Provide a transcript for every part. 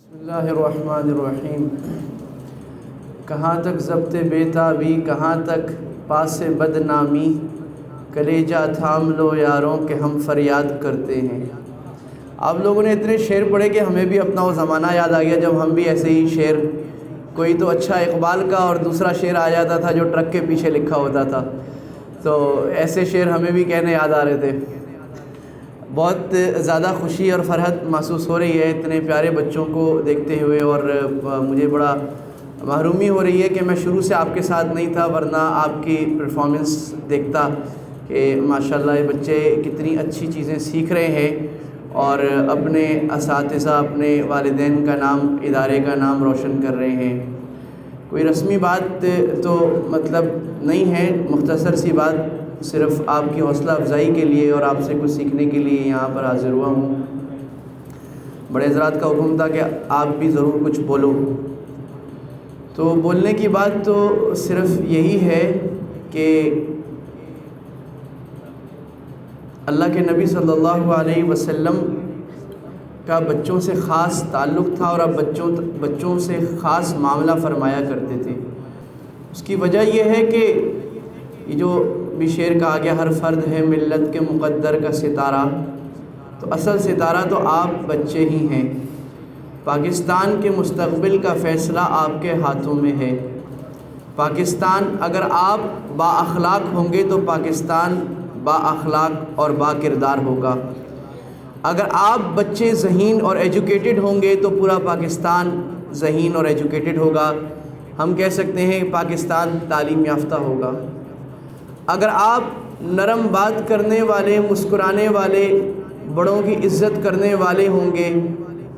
بسم اللہ الرحمن الرحیم۔ کہاں تک ضبط بےتابی، کہاں تک پاس بدنامی، کلیجہ تھام لو یاروں کہ ہم فریاد کرتے ہیں۔ آپ لوگوں نے اتنے شعر پڑھے کہ ہمیں بھی اپنا وہ زمانہ یاد آ گیا جب ہم بھی ایسے ہی شعر، کوئی تو اچھا اقبال کا اور دوسرا شعر آ جاتا تھا جو ٹرک کے پیچھے لکھا ہوتا تھا، تو ایسے شعر ہمیں بھی کہنے یاد آ رہے تھے۔ بہت زیادہ خوشی اور فرحت محسوس ہو رہی ہے اتنے پیارے بچوں کو دیکھتے ہوئے، اور مجھے بڑا محرومی ہو رہی ہے کہ میں شروع سے آپ کے ساتھ نہیں تھا، ورنہ آپ کی پرفارمنس دیکھتا کہ ماشاءاللہ یہ بچے کتنی اچھی چیزیں سیکھ رہے ہیں اور اپنے اساتذہ، اپنے والدین کا نام، ادارے کا نام روشن کر رہے ہیں۔ کوئی رسمی بات تو مطلب نہیں ہے، مختصر سی بات، صرف آپ کی حوصلہ افزائی کے لیے اور آپ سے کچھ سیکھنے کے لیے یہاں پر حاضر ہوا ہوں۔ بڑے حضرات کا حکم تھا کہ آپ بھی ضرور کچھ بولو، تو بولنے کی بات تو صرف یہی ہے کہ اللہ کے نبی صلی اللہ علیہ وسلم کا بچوں سے خاص تعلق تھا اور اب بچوں سے خاص معاملہ فرمایا کرتے تھے۔ اس کی وجہ یہ ہے کہ یہ جو بھی شعر کہا گیا، ہر فرد ہے ملت کے مقدر کا ستارہ، تو اصل ستارہ تو آپ بچے ہی ہیں۔ پاکستان کے مستقبل کا فیصلہ آپ کے ہاتھوں میں ہے۔ پاکستان، اگر آپ با اخلاق ہوں گے تو پاکستان با اخلاق اور با کردار ہوگا۔ اگر آپ بچے ذہین اور ایجوکیٹڈ ہوں گے تو پورا پاکستان ذہین اور ایجوکیٹڈ ہوگا۔ ہم کہہ سکتے ہیں کہ پاکستان تعلیم یافتہ ہوگا۔ اگر آپ نرم بات کرنے والے، مسکرانے والے، بڑوں کی عزت کرنے والے ہوں گے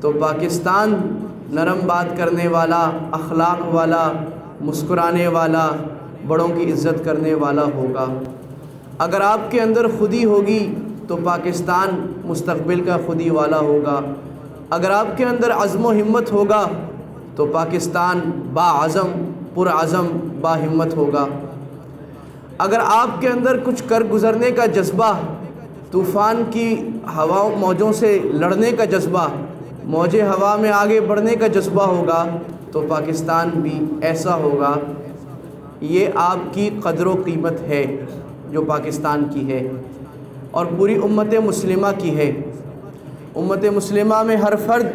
تو پاکستان نرم بات کرنے والا، اخلاق والا، مسکرانے والا، بڑوں کی عزت کرنے والا ہوگا۔ اگر آپ کے اندر خودی ہوگی تو پاکستان مستقبل کا خودی والا ہوگا۔ اگر آپ کے اندر عزم و ہمت ہوگا تو پاکستان باعزم، پرعزم، با ہمت ہوگا۔ اگر آپ کے اندر کچھ کر گزرنے کا جذبہ، طوفان کی ہواؤں، موجوں سے لڑنے کا جذبہ، موجے ہوا میں آگے بڑھنے کا جذبہ ہوگا تو پاکستان بھی ایسا ہوگا۔ یہ آپ کی قدر و قیمت ہے جو پاکستان کی ہے اور پوری امت مسلمہ کی ہے۔ امت مسلمہ میں ہر فرد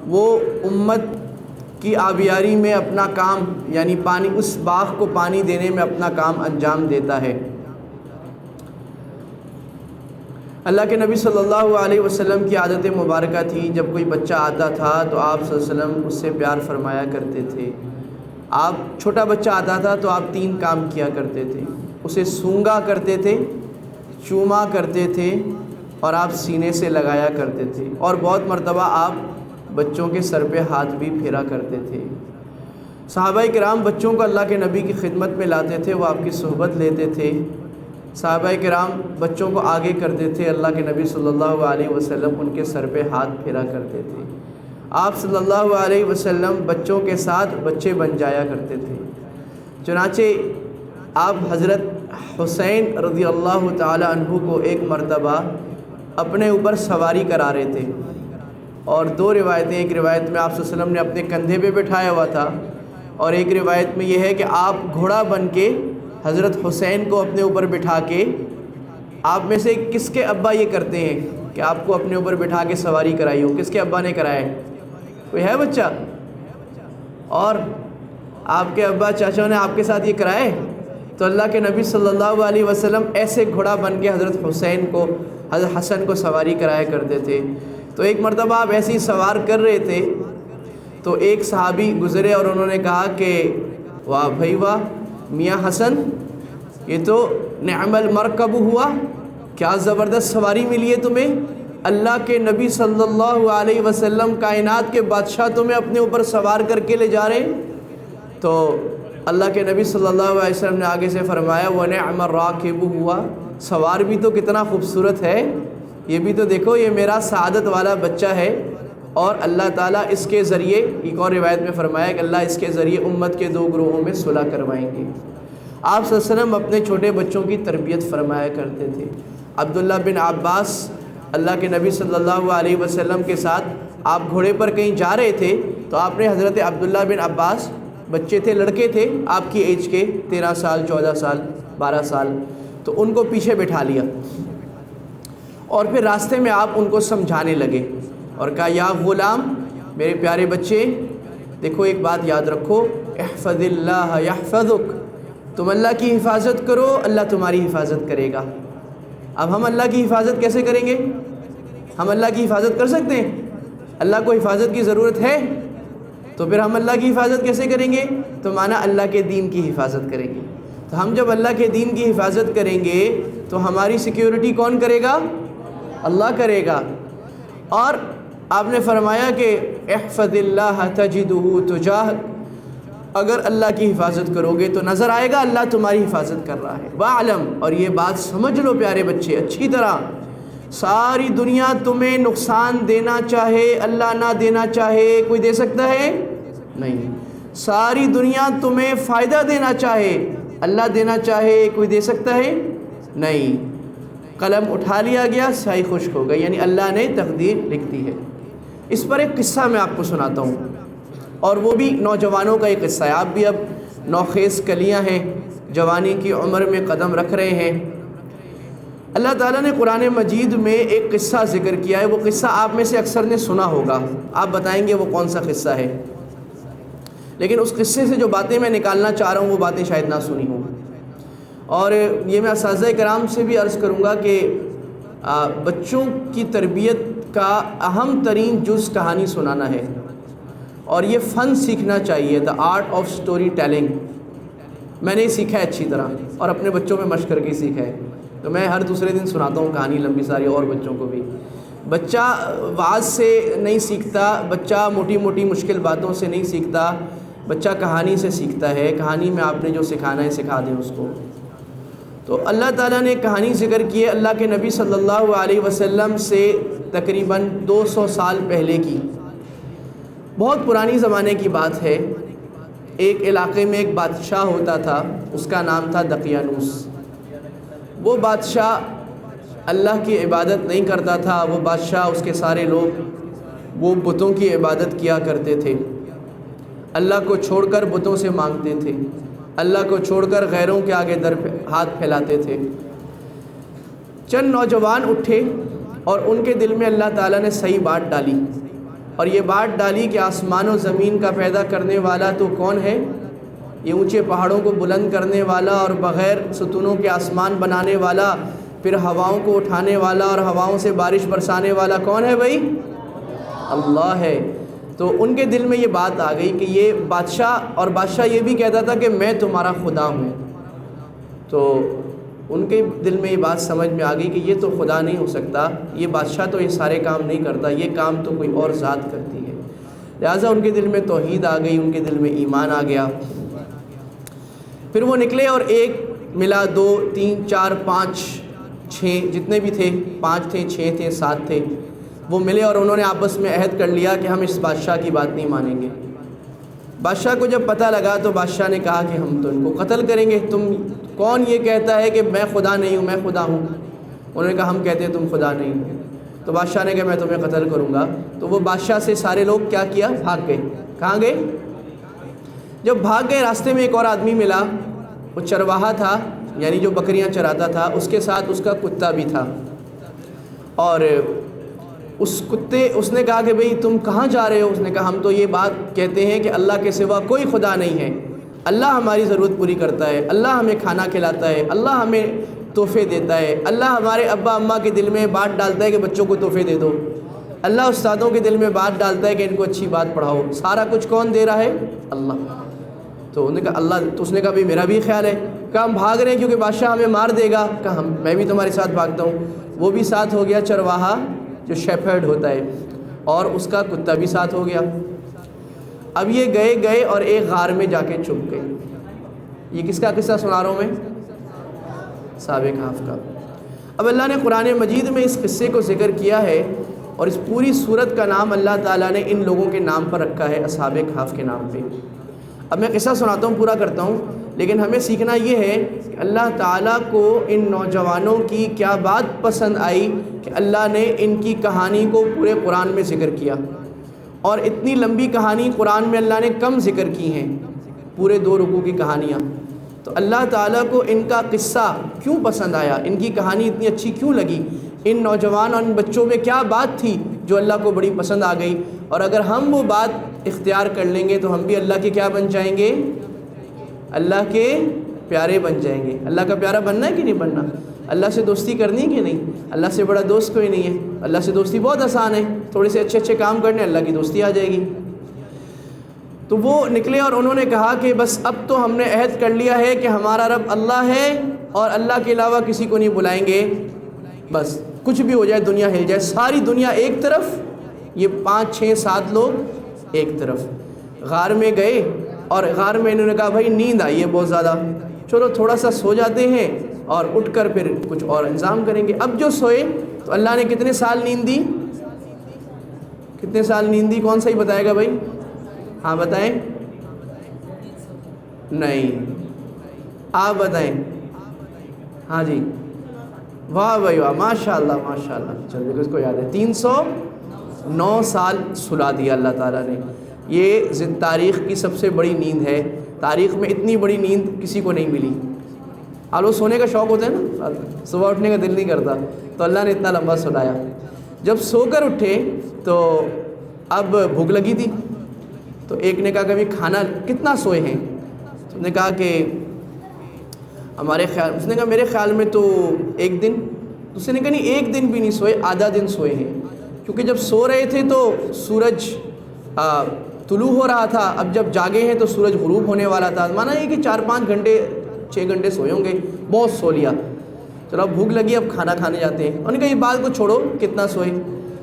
وہ امت کی آبیاری میں اپنا کام، یعنی پانی، اس باغ کو پانی دینے میں اپنا کام انجام دیتا ہے۔ اللہ کے نبی صلی اللہ علیہ وسلم کی عادت مبارکہ تھی، جب کوئی بچہ آتا تھا تو آپ صلی اللہ علیہ وسلم اس سے پیار فرمایا کرتے تھے۔ آپ چھوٹا بچہ آتا تھا تو آپ 3 کام کیا کرتے تھے، اسے سونگا کرتے تھے، چوما کرتے تھے اور آپ سینے سے لگایا کرتے تھے، اور بہت مرتبہ آپ بچوں کے سر پہ ہاتھ بھی پھیرا کرتے تھے۔ صحابہ کرام بچوں کو اللہ کے نبی کی خدمت میں لاتے تھے، وہ آپ کی صحبت لیتے تھے۔ صحابہ کرام بچوں کو آگے کرتے تھے، اللہ کے نبی صلی اللہ علیہ وسلم ان کے سر پہ ہاتھ پھیرا کرتے تھے۔ آپ صلی اللہ علیہ وسلم بچوں کے ساتھ بچے بن جایا کرتے تھے۔ چنانچہ آپ حضرت حسین رضی اللہ تعالی عنہ کو ایک مرتبہ اپنے اوپر سواری کرا رہے تھے، اور 2 روایتیں، ایک روایت میں آپ صلی اللہ علیہ وسلم نے اپنے کندھے پہ بٹھایا ہوا تھا، اور ایک روایت میں یہ ہے کہ آپ گھوڑا بن کے حضرت حسین کو اپنے اوپر بٹھا کے، آپ میں سے کس کے ابا یہ کرتے ہیں کہ آپ کو اپنے اوپر بٹھا کے سواری کرائی ہو؟ کس کے ابا نے کرایا ہے؟ کوئی ہے بچہ؟ اور آپ کے ابا چاچا نے آپ کے ساتھ یہ کرائے؟ تو اللہ کے نبی صلی اللہ علیہ وسلم ایسے گھوڑا بن کے حضرت حسین کو، حضرت حسن کو سواری کرایا کرتے تھے۔ تو ایک مرتبہ آپ ایسے ہی سوار کر رہے تھے تو ایک صحابی گزرے اور انہوں نے کہا کہ واہ بھائی واہ میاں حسن، یہ تو نعم المرکب ہوا، کیا زبردست سواری ملی ہے تمہیں، اللہ کے نبی صلی اللہ علیہ وسلم کائنات کے بادشاہ تمہیں اپنے اوپر سوار کر کے لے جا رہے ہیں۔ تو اللہ کے نبی صلی اللہ علیہ وسلم نے آگے سے فرمایا وَنِعْمَ الرَّاكِبُ ہوا، سوار بھی تو کتنا خوبصورت ہے، یہ بھی تو دیکھو، یہ میرا سعادت والا بچہ ہے، اور اللہ تعالیٰ اس کے ذریعے، ایک اور روایت میں فرمایا کہ اللہ اس کے ذریعے امت کے 2 گروہوں میں صلح کروائیں گے۔ آپ صلی اللہ علیہ وسلم اپنے چھوٹے بچوں کی تربیت فرمایا کرتے تھے۔ عبداللہ بن عباس اللہ کے نبی صلی اللہ علیہ وسلم کے ساتھ آپ گھوڑے پر کہیں جا رہے تھے تو آپ نے حضرت عبداللہ بن عباس، بچے تھے، لڑکے تھے آپ کی ایج کے، 13 سال 14 سال 12 سال، تو ان کو پیچھے بٹھا لیا اور پھر راستے میں آپ ان کو سمجھانے لگے اور کہا یا غلام، میرے پیارے بچے، دیکھو ایک بات یاد رکھو، احفظ اللہ یحفظک، تم اللہ کی حفاظت کرو، اللہ تمہاری حفاظت کرے گا۔ اب ہم اللہ کی حفاظت کیسے کریں گے؟ ہم اللہ کی حفاظت کر سکتے ہیں؟ اللہ کو حفاظت کی ضرورت ہے، تو پھر ہم اللہ کی حفاظت کیسے کریں گے؟ تو مانا اللہ کے دین کی حفاظت کریں گے۔ تو ہم جب اللہ کے دین کی حفاظت کریں گے تو ہماری سیکیورٹی کون کرے گا؟ اللہ کرے گا۔ اور آپ نے فرمایا کہ احفظ اللہ تجدہ تجاہک، اگر اللہ کی حفاظت کرو گے تو نظر آئے گا اللہ تمہاری حفاظت کر رہا ہے۔ وَاعْلَمْ، اور یہ بات سمجھ لو پیارے بچے اچھی طرح، ساری دنیا تمہیں نقصان دینا چاہے، اللہ نہ دینا چاہے، کوئی دے سکتا ہے؟ نہیں۔ ساری دنیا تمہیں فائدہ دینا چاہے، اللہ دینا چاہے، کوئی دے سکتا ہے؟ نہیں۔ قلم اٹھا لیا گیا، سیاہی خشک ہو گئی، یعنی اللہ نے تقدیر لکھ دی ہے۔ اس پر ایک قصہ میں آپ کو سناتا ہوں، اور وہ بھی نوجوانوں کا ایک قصہ ہے۔ آپ بھی اب نوخیز کلیاں ہیں، جوانی کی عمر میں قدم رکھ رہے ہیں۔ اللہ تعالیٰ نے قرآن مجید میں ایک قصہ ذکر کیا ہے، وہ قصہ آپ میں سے اکثر نے سنا ہوگا، آپ بتائیں گے وہ کون سا قصہ ہے، لیکن اس قصے سے جو باتیں میں نکالنا چاہ رہا ہوں وہ باتیں شاید نہ سنی ہوں۔ اور یہ میں اساتذہ کرام سے بھی عرض کروں گا کہ بچوں کی تربیت کا اہم ترین جز کہانی سنانا ہے، اور یہ فن سیکھنا چاہیے، the art of story telling. میں نے سیکھا ہے اچھی طرح، اور اپنے بچوں میں مشق کر کے سیکھا ہے، تو میں ہر دوسرے دن سناتا ہوں کہانی لمبی ساری، اور بچوں کو بھی۔ بچہ وعظ سے نہیں سیکھتا، بچہ موٹی موٹی مشکل باتوں سے نہیں سیکھتا، بچہ کہانی سے سیکھتا ہے۔ کہانی میں آپ نے جو سکھانا ہے سکھا دیں اس کو۔ تو اللہ تعالیٰ نے کہانی ذکر کی ہے اللہ کے نبی صلی اللہ علیہ وسلم سے تقریباً 200 سال پہلے کی، بہت پرانی زمانے کی بات ہے۔ ایک علاقے میں ایک بادشاہ ہوتا تھا، اس کا نام تھا دقیانوس۔ وہ بادشاہ اللہ کی عبادت نہیں کرتا تھا، وہ بادشاہ، اس کے سارے لوگ وہ بتوں کی عبادت کیا کرتے تھے، اللہ کو چھوڑ کر بتوں سے مانگتے تھے، اللہ کو چھوڑ کر غیروں کے آگے ہاتھ پھیلاتے تھے۔ چند نوجوان اٹھے اور ان کے دل میں اللہ تعالیٰ نے صحیح بات ڈالی، اور یہ بات ڈالی کہ آسمان و زمین کا پیدا کرنے والا تو کون ہے؟ یہ اونچے پہاڑوں کو بلند کرنے والا اور بغیر ستونوں کے آسمان بنانے والا، پھر ہواؤں کو اٹھانے والا اور ہواؤں سے بارش برسانے والا کون ہے بھائی؟ اللہ ہے۔ تو ان کے دل میں یہ بات آ گئی کہ یہ بادشاہ، اور بادشاہ یہ بھی کہتا تھا کہ میں تمہارا خدا ہوں، تو ان کے دل میں یہ بات سمجھ میں آ گئی کہ یہ تو خدا نہیں ہو سکتا، یہ بادشاہ تو یہ سارے کام نہیں کرتا، یہ کام تو کوئی اور ذات کرتی ہے۔ لہٰذا ان کے دل میں توحید آ گئی، ان کے دل میں ایمان آ گیا۔ پھر وہ نکلے اور ایک ملا، 2 3 4 5 6 جتنے بھی تھے، 5 تھے 6 تھے 7 تھے، وہ ملے اور انہوں نے آپس میں عہد کر لیا کہ ہم اس بادشاہ کی بات نہیں مانیں گے۔ بادشاہ کو جب پتہ لگا تو بادشاہ نے کہا کہ ہم تو ان کو قتل کریں گے، تم کون یہ کہتا ہے کہ میں خدا نہیں ہوں، میں خدا ہوں؟ انہوں نے کہا ہم کہتے ہیں تم خدا نہیں ہو۔ تو بادشاہ نے کہا میں تمہیں قتل کروں گا۔ تو وہ بادشاہ سے سارے لوگ کیا کیا؟ بھاگ گئے۔ کہاں گئے؟ جب بھاگ گئے راستے میں ایک اور آدمی ملا، وہ چرواہا تھا، یعنی جو بکریاں چراتا تھا، اس کے ساتھ اس کا کتا بھی تھا، اور اس نے کہا کہ بھئی تم کہاں جا رہے ہو؟ اس نے کہا ہم تو یہ بات کہتے ہیں کہ اللہ کے سوا کوئی خدا نہیں ہے، اللہ ہماری ضرورت پوری کرتا ہے، اللہ ہمیں کھانا کھلاتا ہے، اللہ ہمیں تحفے دیتا ہے، اللہ ہمارے ابا اماں کے دل میں بات ڈالتا ہے کہ بچوں کو تحفے دے دو، اللہ استادوں کے دل میں بات ڈالتا ہے کہ ان کو اچھی بات پڑھاؤ، سارا کچھ کون دے رہا ہے؟ اللہ۔ تو انہوں نے کہا اللہ، تو اس نے کہا بھی میرا بھی خیال ہے۔ کہا ہم بھاگ رہے ہیں کیونکہ بادشاہ ہمیں مار دے گا۔ کہا میں بھی تمہارے ساتھ بھاگتا ہوں۔ وہ بھی ساتھ ہو گیا، چرواہا جو شیپھرڈ ہوتا ہے، اور اس کا کتا بھی ساتھ ہو گیا۔ اب یہ گئے اور ایک غار میں جا کے چھپ گئے۔ یہ کس کا قصہ سنا رہا ہوں میں؟ اصحاب کہف کا۔ اب اللہ نے قرآن مجید میں اس قصے کو ذکر کیا ہے، اور اس پوری سورت کا نام اللہ تعالیٰ نے ان لوگوں کے نام پر رکھا ہے، اصحاب کہف کے نام پہ۔ اب میں قصہ سناتا ہوں، پورا کرتا ہوں، لیکن ہمیں سیکھنا یہ ہے کہ اللہ تعالیٰ کو ان نوجوانوں کی کیا بات پسند آئی کہ اللہ نے ان کی کہانی کو پورے قرآن میں ذکر کیا۔ اور اتنی لمبی کہانی قرآن میں اللہ نے کم ذکر کی ہیں، پورے 2 رکوع کی کہانیاں. تو اللہ تعالیٰ کو ان کا قصہ کیوں پسند آیا، ان کی کہانی اتنی اچھی کیوں لگی، ان نوجوان اور ان بچوں میں کیا بات تھی جو اللہ کو بڑی پسند آ گئی. اور اگر ہم وہ بات اختیار کر لیں گے تو ہم بھی اللہ کے کیا بن جائیں گے، اللہ کے پیارے بن جائیں گے. اللہ کا پیارا بننا ہے کہ نہیں بننا، اللہ سے دوستی کرنی ہے کہ نہیں. اللہ سے بڑا دوست کوئی نہیں ہے. اللہ سے دوستی بہت آسان ہے، تھوڑے سے اچھے کام کرنے اللہ کی دوستی آ جائے گی. تو وہ نکلے اور انہوں نے کہا کہ بس اب تو ہم نے عہد کر لیا ہے کہ ہمارا رب اللہ ہے اور اللہ کے علاوہ کسی کو نہیں بلائیں گے. بس کچھ بھی ہو جائے، دنیا ہل جائے، ساری دنیا ایک طرف، یہ 5 6 7 لوگ ایک طرف. غار میں گئے اور غار میں انہوں نے کہا بھائی نیند آئی ہے بہت زیادہ، چلو تھوڑا سا سو جاتے ہیں اور اٹھ کر پھر کچھ اور انتظام کریں گے. اب جو سوئے تو اللہ نے کتنے سال نیند دی، کتنے سال نیند دی، کون سا ہی بتائے گا بھائی؟ ہاں بتائیں. نہیں آپ بتائیں. ہاں جی، واہ بھائی واہ، ماشاء اللہ ماشاء اللہ. چلو اس کو یاد ہے، 309 سال سلا دیا اللہ تعالیٰ نے. یہ تاریخ کی سب سے بڑی نیند ہے. تاریخ میں اتنی بڑی نیند کسی کو نہیں ملی. وہ سونے کا شوق ہوتا ہے نا، صبح اٹھنے کا دل نہیں کرتا، تو اللہ نے اتنا لمبا سلایا. جب سو کر اٹھے تو اب بھوک لگی تھی، تو ایک نے کہا کہ کھانا کتنا سوئے ہیں؟ تو نے کہا کہ ہمارے خیال، اس نے کہا میرے خیال میں تو 1 دن. دوسرے نے کہا نہیں 1 دن بھی نہیں سوئے، آدھا دن سوئے ہیں. کیونکہ جب سو رہے تھے تو سورج طلوع ہو رہا تھا، اب جب جاگے ہیں تو سورج غروب ہونے والا تھا. مانا یہ کہ 4-5 گھنٹے 6 گھنٹے سوئے ہوں گے، بہت سو لیا. چلو اب بھوک لگی، اب کھانا کھانے جاتے ہیں. انہوں نے کہا یہ بات کو چھوڑو کتنا سوئے.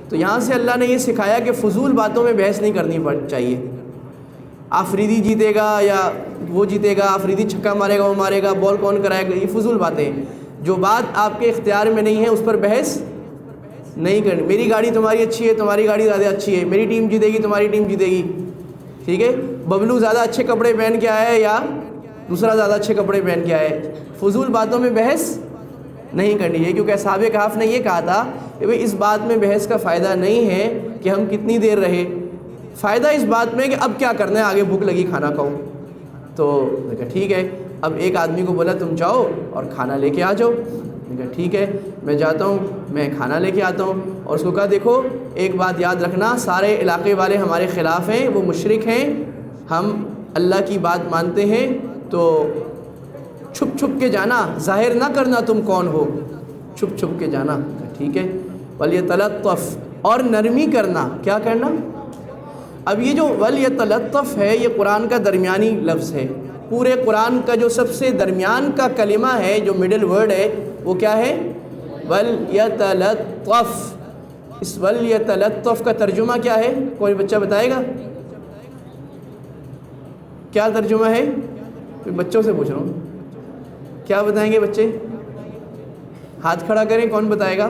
تو یہاں سے اللہ نے یہ سکھایا کہ فضول باتوں میں بحث نہیں کرنی چاہیے. آفریدی جیتے گا یا وہ جیتے گا، آفریدی چھکا مارے گا وہ مارے گا، بال کون کرائے گا، یہ فضول باتیں. جو بات آپ کے اختیار میں نہیں ہے اس پر بحث نہیں کرنی. میری گاڑی تمہاری اچھی ہے، تمہاری گاڑی زیادہ اچھی ہے، میری ٹیم جیتے گی، تمہاری ٹیم جیتے گی، ٹھیک ہے. ببلو زیادہ اچھے کپڑے پہن کے آیا ہے یا دوسرا زیادہ اچھے کپڑے پہن کے آئے. فضول باتوں میں بحث نہیں کرنی ہے، کیونکہ اصحاب کہف نے یہ کہا تھا کہ بھئی اس بات میں بحث کا فائدہ نہیں ہے کہ ہم کتنی دیر رہے، فائدہ اس بات میں کہ اب کیا کرنا ہے، آگے بھوک لگی کھانا کھاؤ. تو میں کہا ٹھیک ہے. اب ایک آدمی کو بولا تم جاؤ اور کھانا لے کے آ جاؤ. میں کہا ٹھیک ہے میں جاتا ہوں، میں کھانا لے کے آتا ہوں. اور اس کو کہا دیکھو ایک بات یاد رکھنا، سارے علاقے والے ہمارے خلاف ہیں، وہ مشرک ہیں، ہم اللہ کی بات مانتے ہیں، تو چھپ چھپ کے جانا، ظاہر نہ کرنا تم کون ہو، چھپ چھپ کے جانا. ٹھیک ہے. وَلْيَتَلَطَّفْ، اور نرمی کرنا. کیا کرنا؟ اب یہ جو وَلْيَتَلَطَّفْ ہے یہ قرآن کا درمیانی لفظ ہے. پورے قرآن کا جو سب سے درمیان کا کلمہ ہے، جو مڈل ورڈ ہے، وہ کیا ہے؟ وَلْيَتَلَطَّفْ. اس وَلْيَتَلَطَّفْ کا ترجمہ کیا ہے؟ کوئی بچہ بتائے گا کیا ترجمہ ہے؟ بچوں سے پوچھ رہا ہوں، کیا بتائیں گے بچے؟ ہاتھ کھڑا کریں، کون بتائے گا؟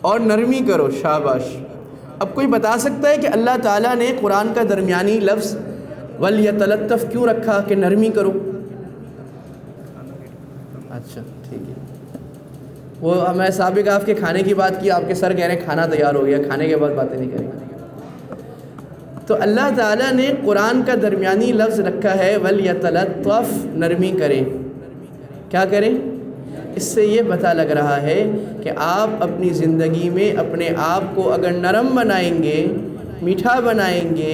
اور نرمی کرو. شاباش. اب کوئی بتا سکتا ہے کہ اللہ تعالیٰ نے قرآن کا درمیانی لفظ وَلْيَتَلَطَّفْ کیوں رکھا کہ نرمی کرو؟ اچھا ٹھیک ہے. وہ ہمیں صحابہ کہف کے کھانے کی بات کی، آپ کے سر کہہ رہے ہیں کھانا تیار ہو گیا، کھانے کے بعد باتیں نہیں کریں گے. تو اللہ تعالیٰ نے قرآن کا درمیانی لفظ رکھا ہے وَلْيَتَلَطَّفْ، نرمی کریں. کیا کریں؟ اس سے یہ پتہ لگ رہا ہے کہ آپ اپنی زندگی میں اپنے آپ کو اگر نرم بنائیں گے، میٹھا بنائیں گے،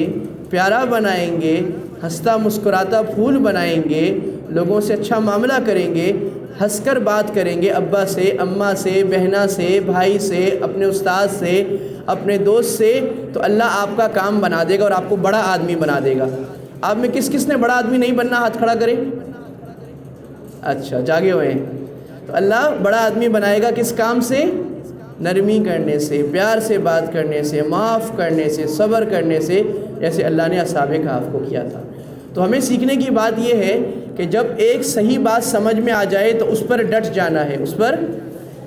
پیارا بنائیں گے، ہنستا مسکراتا پھول بنائیں گے، لوگوں سے اچھا معاملہ کریں گے، ہنس کر بات کریں گے ابا سے، اماں سے، بہنا سے، بھائی سے، اپنے استاد سے، اپنے دوست سے، تو اللہ آپ کا کام بنا دے گا اور آپ کو بڑا آدمی بنا دے گا. آپ میں کس کس نے بڑا آدمی نہیں بننا؟ ہاتھ کھڑا کریں. اچھا جاگے ہوئے ہیں. تو اللہ بڑا آدمی بنائے گا کس کام سے؟ نرمی کرنے سے، پیار سے بات کرنے سے، معاف کرنے سے، صبر کرنے سے، جیسے اللہ نے اصحاب کہف کو کیا تھا. تو ہمیں سیکھنے کی بات یہ ہے کہ جب ایک صحیح بات سمجھ میں آ جائے تو اس پر ڈٹ جانا ہے، اس پر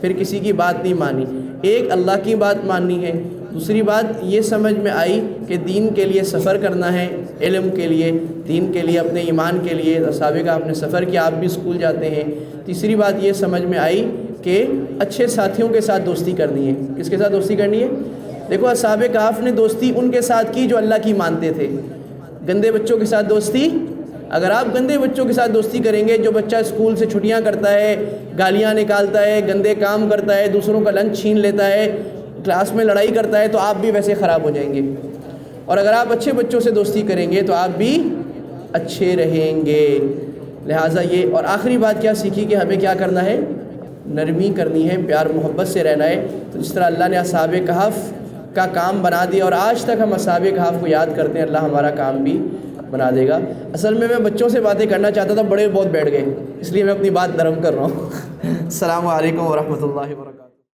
پھر کسی کی بات نہیں مانی. ایک اللہ کی بات ماننی ہے. دوسری بات یہ سمجھ میں آئی کہ دین کے لیے سفر کرنا ہے، علم کے لیے، دین کے لیے، اپنے ایمان کے لیے. صحابہ کا آپ نے سفر کیا، آپ بھی اسکول جاتے ہیں. تیسری بات یہ سمجھ میں آئی کہ اچھے ساتھیوں کے ساتھ دوستی کرنی ہے۔ کس کے ساتھ دوستی کرنی ہے؟ دیکھو اصحاب کہف نے دوستی ان کے ساتھ کی جو اللہ کی مانتے تھے۔ گندے بچوں کے ساتھ دوستی، اگر آپ گندے بچوں کے ساتھ دوستی کریں گے، جو بچہ اسکول سے چھٹیاں کرتا ہے، گالیاں نکالتا ہے، گندے کام کرتا ہے، دوسروں کا لنچ چھین لیتا ہے، کلاس میں لڑائی کرتا ہے، تو آپ بھی ویسے خراب ہو جائیں گے۔ اور اگر آپ اچھے بچوں سے دوستی کریں گے تو آپ بھی اچھے رہیں گے۔ لہٰذا یہ، اور آخری بات کیا سیکھی کہ ہمیں کیا کرنا ہے؟ نرمی کرنی ہے، پیار محبت سے رہنا ہے۔ تو جس طرح اللہ نے اصحاب کہف کا کام بنا دیا، اور آج تک ہم اصحاب کہف کو یاد کرتے ہیں، اللہ ہمارا کام بھی بنا دے گا۔ اصل میں بچوں سے باتیں کرنا چاہتا تھا، بڑے بہت بیٹھ گئے، اس لیے میں اپنی بات نرم کر رہا ہوں۔ السلام علیکم ورحمۃ اللہ وبرکاتہ۔